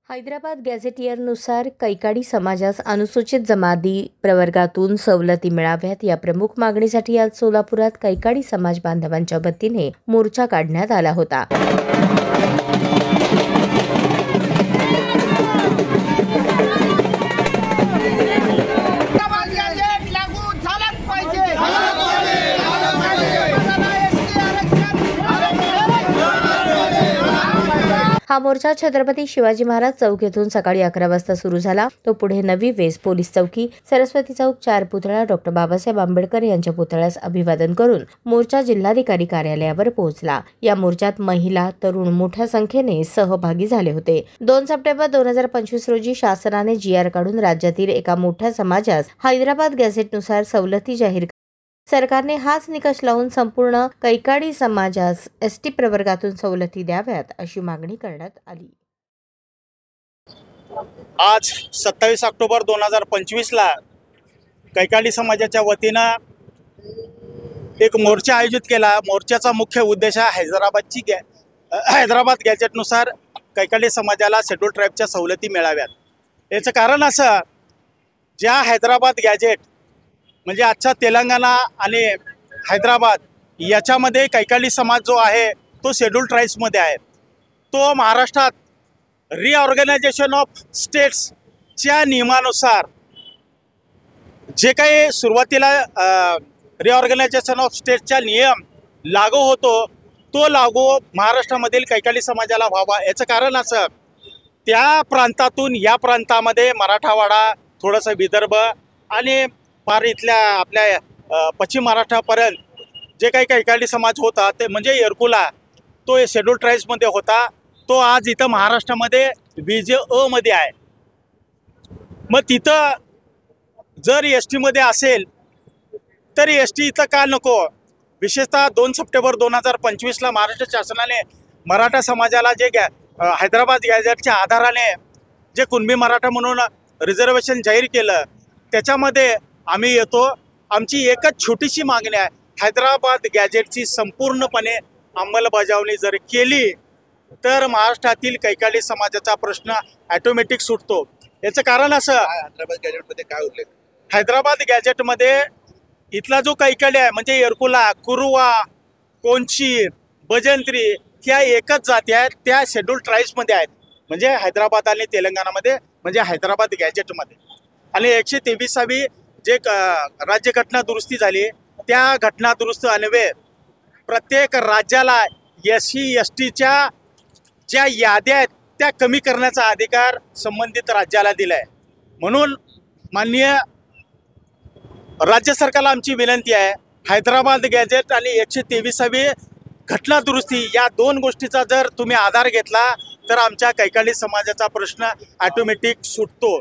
हैदराबाद गॅझेटियरनुसार कैकाडी समाजास अनुसूचित जमाती प्रवर्गातून सवलती मिळाव्यात या प्रमुख मागणीसाठी आज सोलापुरात कैकाडी समाज बांधवांच्या वतीने मोर्चा काढण्यात आला होता. हा मोर्चा छत्रपती शिवाजी महाराज चौक येथून सकाळी 11 वाजता सुरू झाला. तो पुढे नवी वेस पोलीस चौकी, सरस्वती चौक, चार पुतळा, डॉक्टर बाबासाहेब आंबेडकर यांच्या पुतळ्यास अभिवादन करून मोर्चा जिल्हाधिकारी कार्यालयावर पोहोचला. या मोर्चात महिला, तरुण मोठ्या संख्येने सहभागी झाले होते. 2 सप्टेंबर 2025 रोजी शासनाने GR काढून राज्यातील एका मोठ्या समाजास हैदराबाद गॅझेटनुसार सवलती जाहीर सरकारने हाच निकष लावून संपूर्ण कैकाडी समाजास ST प्रवर्गातून सवलती द्याव्यात अशी मागणी करण्यात आली. आज 27 ऑक्टोबर 2025 ला कैकाडी समाजाच्या वतीनं एक मोर्चा आयोजित केला. मोर्चाचा मुख्य उद्देश हैदराबाद गॅजेटनुसार कैकाडी समाजाला शेड्यूल ट्राईबच्या सवलती मिळाव्यात. याचं कारण असं, ज्या हैदराबाद गॅजेट म्हणजे आजचा तेलंगणा आणि हैदराबाद याच्यामध्ये कैकाडी समाज जो आहे तो शेड्यूल ट्राईब्समध्ये आहे. तो महाराष्ट्रात रिऑर्गनायझेशन ऑफ स्टेट्सच्या नियमानुसार जे काही सुरुवातीला रिऑर्गनायझेशन ऑफ स्टेट्सचा नियम लागू होतो तो लागू महाराष्ट्रामधील कैकाडी समाजाला व्हावा. याचं कारण असं, त्या प्रांतातून या प्रांतामध्ये मराठावाडा, थोडंसं विदर्भ आणि फार इथल्या आपल्या पश्चिम महाराष्ट्रापर्यंत जे काही कैकाडी समाज होता ते म्हणजे एरकुला तो शेड्यूल ट्राईब्समध्ये होता. तो आज इथं महाराष्ट्रामध्ये VJ-A मध्ये आहे. मग तिथं जर STमध्ये असेल तर ST इथं का नको? विशेषतः 2 सप्टेंबर 2025 ला महाराष्ट्र शासनाने मराठा समाजाला जे हैदराबाद गॅझेटच्या आधाराने जे कुणबी मराठा म्हणून रिझर्वेशन जाहीर केलं त्याच्यामध्ये आम्ही येतो. आमची एकच छोटीशी मागणी आहे, हैदराबाद गॅजेटची संपूर्णपणे अंमलबजावणी जर केली तर महाराष्ट्रातील कैकाडी समाजाचा प्रश्न ऑटोमॅटिक सुटतो. याचं कारण असं, हैदराबाद गॅजेटमध्ये काय उल्लेख? हैदराबाद गॅजेटमध्ये इथला जो कैकाडी आहे म्हणजे एरकुला, कुरुवा, कोंची, बजंत्री ह्या एकच जाती आहेत, त्या शेड्यूल ट्राईब्समध्ये आहेत. म्हणजे हैदराबाद आणि तेलंगणामध्ये म्हणजे हैदराबाद गॅजेटमध्ये. आणि 123वी जे राज्यघटना दुरुस्ती झाली त्या घटना दुरुस्ती अन्वये प्रत्येक राज्याला SC STच्या ज्या याद्या आहेत त्या कमी करण्याचा अधिकार संबंधित राज्याला दिला आहे. म्हणून माननीय राज्य सरकारला आमची विनंती आहे, हैदराबाद गॅजेट आणि 123वी घटना दुरुस्ती या 2 गोष्टीचा जर तुम्ही आधार घेतला तर आमच्या कैकाडी समाजाचा प्रश्न ऑटोमॅटिक सुटतो.